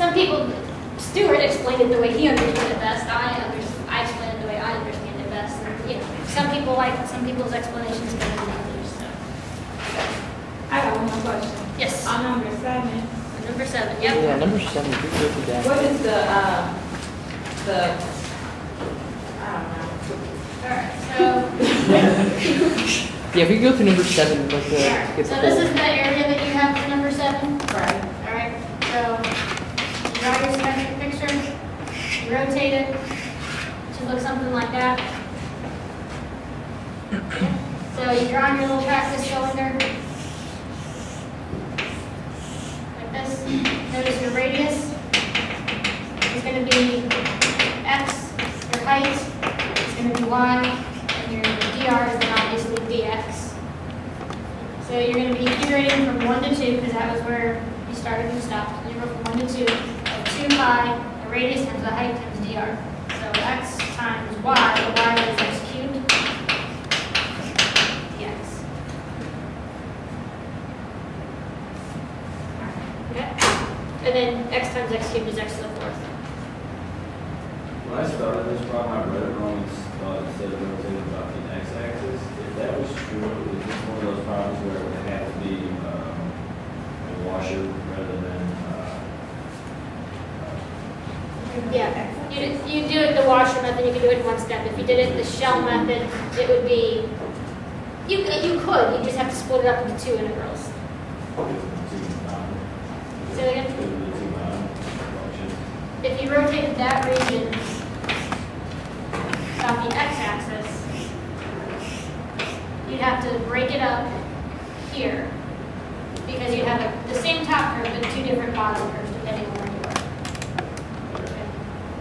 some people, Stuart explained it the way he understood it best. I explained it the way I understand it best. And, you know, some people like some people's explanations better than others. So. I got one more question. Yes. On number 7, Number 7. Yep. Yeah, number 7. If you go to that. what is the, I don't know. All right. So. Yeah, if you go to number 7, like the. Yeah. get So the this whole- is the area that you have for number 7. Right. All right. So draw your symmetric picture. Rotate it. Should look something like that. So you draw your little practice cylinder. Like this. Notice your radius is going to be x. Your height is going to be y. And your dr is then obviously dx. So you're going to be iterating from 1 to 2 because that was where you started and stopped. You go from 1 to 2. So 2 pi, the radius times the height times dr. So x times y, the y is x cubed dx. Okay? And then x times x cubed is x to the 4th. When I started this problem, I read it wrong and thought it said rotated about the x-axis. If that was true, is this one of those problems where it would have to be a washer rather than, Yeah, you do it the washer method, you can do it in one step. If you did it the shell method, it would be, you just have to split it up into 2 integrals. Say that again? function? If you rotated that region about the x-axis, you'd have to break it up here because you have the same top curve but 2 different bottom curves depending on where you are. Okay.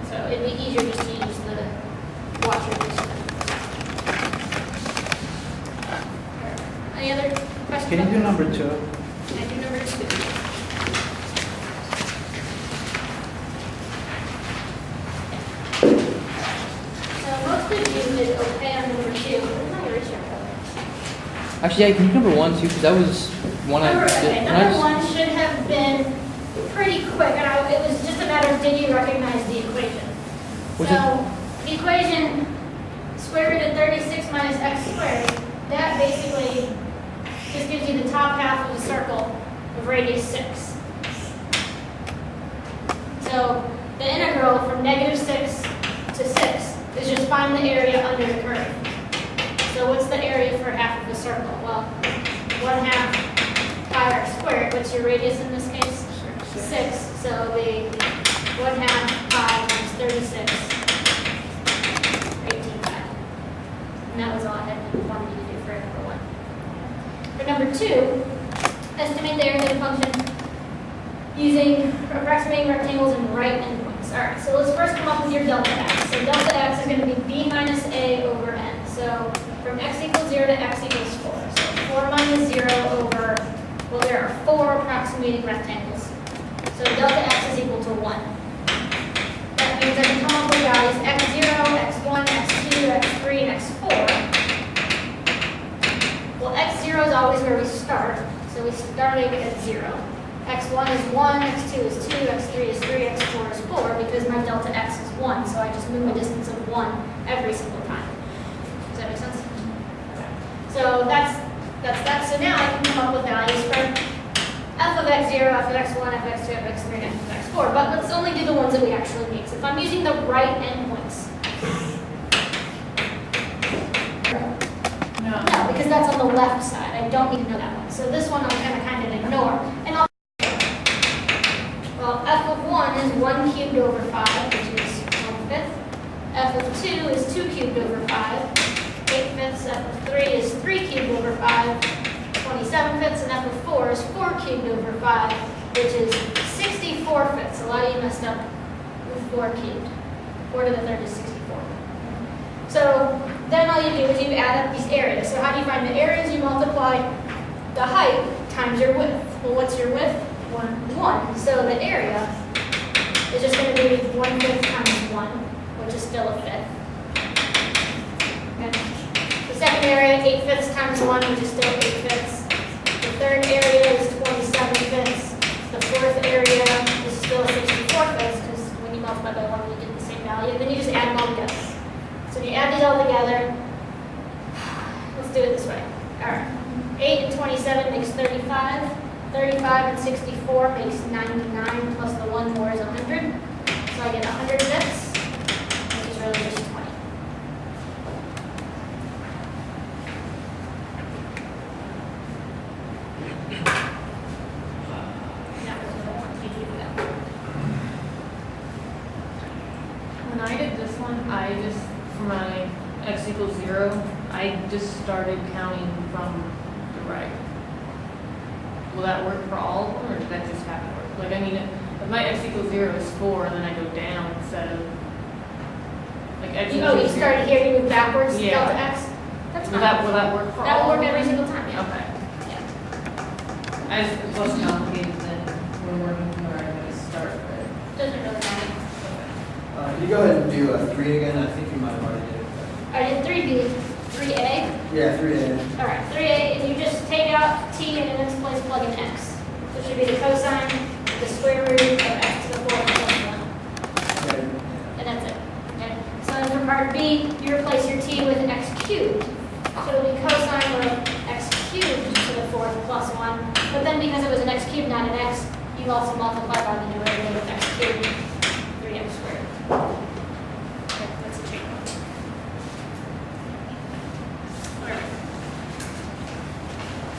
So it'd be easier just to use the washer instead. Any other questions? Can you do number 2? Can I do number 2? So most of you is okay on number 2. Where's my eraser? Actually, yeah, can you do number 1 too? Because that was one I. Okay, when I number just- 1 should have been pretty quick, and it was just a matter of did you recognize the equation? Was So the equation square root of 36 minus x squared, that basically just gives you the top half of a circle of radius 6. So the integral from -6 to 6 is just find the area under the curve. So what's the area for half of a circle? Well, 1/2 pi r squared. What's your radius in this case? 6. So the 1/2 pi times 36, 18 pi. And that was all I had wanted you to do for number 1. For number 2, estimate the area of the function using approximating rectangles and right endpoints. All right, so let's first come up with your delta x. So delta x is going to be b minus a over n. So from x equals 0 to x equals 4. So 4 minus 0 over, well, there are 4 approximating rectangles. So delta x is equal to 1. That means I can come up with values x0, x1, x2, x3, and x4. Well, x0 is always where we start. So we started at 0. x1 is 1, x2 is 2, x3 is 3, x4 is 4 because my delta x is 1. So I just move a distance of 1 every single time. Does that make sense? So that's that. So now I can come up with values for f of x0, f of x1, f of x2, f of x3, and f of x4. But let's only do the ones that we actually need. So if I'm using the right endpoints. No. No, because that's on the left side. I don't need to know that one. So this one I'm going to kind of ignore. And I'll, well, f of 1 is 1 cubed over 5, which is 1/5. F of 2 is 2 cubed over 5. 8/5. F of 3 is 3 cubed over 5. 27/5. And f of 4 is 4 cubed over 5, which is 64/5. A lot of you messed up with 4 cubed. 4 to the third is 64. So then all you do is you add up these areas. So how do you find the areas? You multiply the height times your width. Well, what's your width? 1. So the area is just going to be 1/5 times 1, which is still a fifth. Okay. The second area, 8/5 times 1, which is still 8/5. The third area is 27/5. The fourth area is still 64/5. I just, for my x equals 0, I just started counting from the right. Will that work for all of them, or did that just happen to work? Like, I mean, if my x equals 0 is 4, and then I go down instead of, like, x You equals 0. started here, you moved backwards, Yeah. delta x? That's Will fine. that work for all? That will work of every them? single time, yeah. Okay. Yeah. I just, it's less complicated than we're working from the right, I just start right. Doesn't really matter. Can you go ahead and do 3 again? I think you might have already did it. I did 3B, 3A. Yeah, 3A. All right, 3A, and you just take out t and in its place plug in x. So it should be the cosine of the square root of x to the 4th plus 1. Okay. And that's it. Okay? So then for part B, you replace your t with x cubed. So it'll be cosine of x cubed to the 4th plus 1. But then because it was an x cubed, not an x, you also multiply by the derivative of x cubed, 3x squared. Okay, that's a change.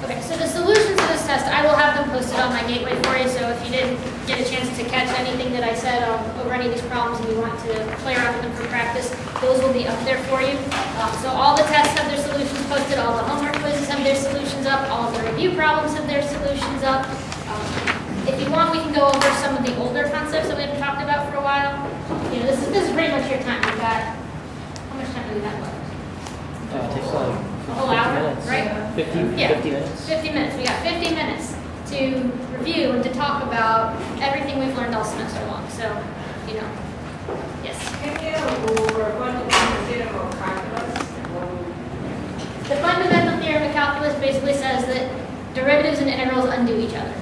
Okay, so the solutions to this test, I will have them posted on my gateway for you, so if you didn't get a chance to catch anything that I said over any of these problems and you want to play around with them for practice, those will be up there for you. So all the tests have their solutions posted, all the homework quizzes have their solutions up, all of the review problems have their solutions up. If you want, we can go over some of the older concepts that we've talked about for a while. You know, this is pretty much your time. We've got, how much time do we have left? It takes like A whole 50 hour, minutes. right? 50, Yeah. 50 minutes. 50 minutes. We got 50 minutes to review and to talk about everything we've learned all semester long. So, you know, yes. Can you go over what do we consider more calculus? The fundamental theorem of calculus basically says that derivatives and integrals undo each other.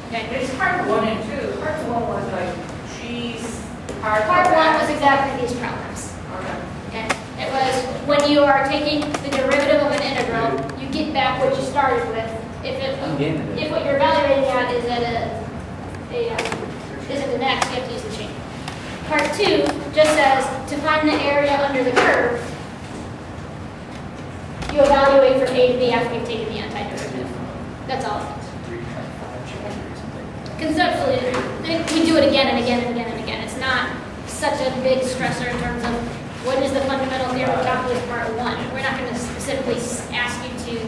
Okay. It's part 1 and 2. Part 1 was like cheese, Part 1 was exactly these problems. Okay. Okay. It was when you are taking the derivative of an integral, you get back what you started with. If what you're evaluating at is at is at an x, you have to use the chain. Part 2 just says to find the area under the curve, you evaluate from a to b after you've taken the antiderivative. That's all it is. Conceptually, we do it again and again and again and again. It's not such a big stressor in terms of what is the fundamental theorem of calculus part 1. We're not going to specifically ask you to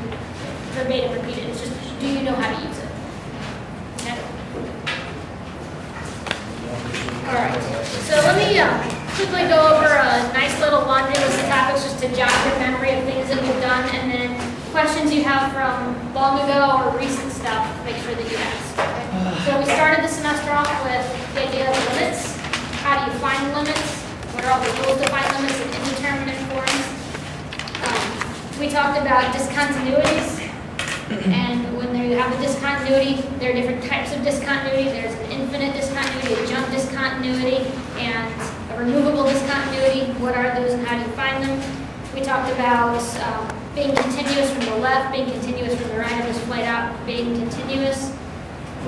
verbatim repeat it. It's just, do you know how to use it? Okay. All right. So let me quickly go over a nice little laundry list of topics just to jog your memory of things that we've done, and then questions you have from long ago or recent stuff, make sure that you ask. Okay? So we started the semester off with the idea of limits. How do you find limits? What are all the rules to find limits in indeterminate forms? We talked about discontinuities. And when you have a discontinuity, there are different types of discontinuity. There's an infinite discontinuity, a jump discontinuity, and a removable discontinuity. What are those and how do you find them? We talked about being continuous from the left, being continuous from the right. I just played out being continuous.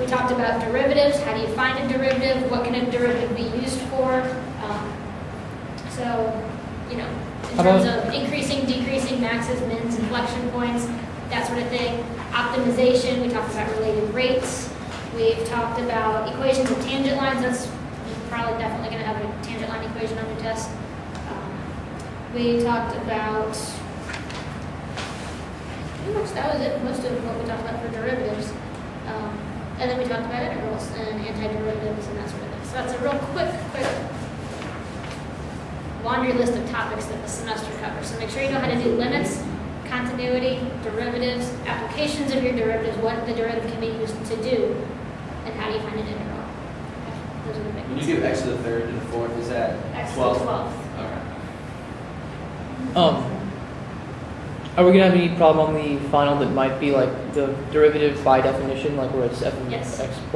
We talked about derivatives. How do you find a derivative? What can a derivative be used for? So, you know, in terms of increasing, decreasing, maxes, mins, inflection points, that sort of thing. Optimization, we talked about related rates. We've talked about equations of tangent lines. That's probably definitely going to have a tangent line equation on your test. We talked about, pretty much that was it, most of what we talked about for derivatives. And then we talked about integrals and antiderivatives and that sort of thing. So that's a real quick laundry list of topics that the semester covers. So make sure you know how to do limits, continuity, derivatives, applications of your derivatives, what the derivative can be used to do, and how do you find an integral. Okay, those are the big When ones. you do x to the 3rd to the 4th, is that X to 12? the 12th. Okay. Are we gonna have any problem on the final that might be like the derivative by definition, like where it's f of Yes. x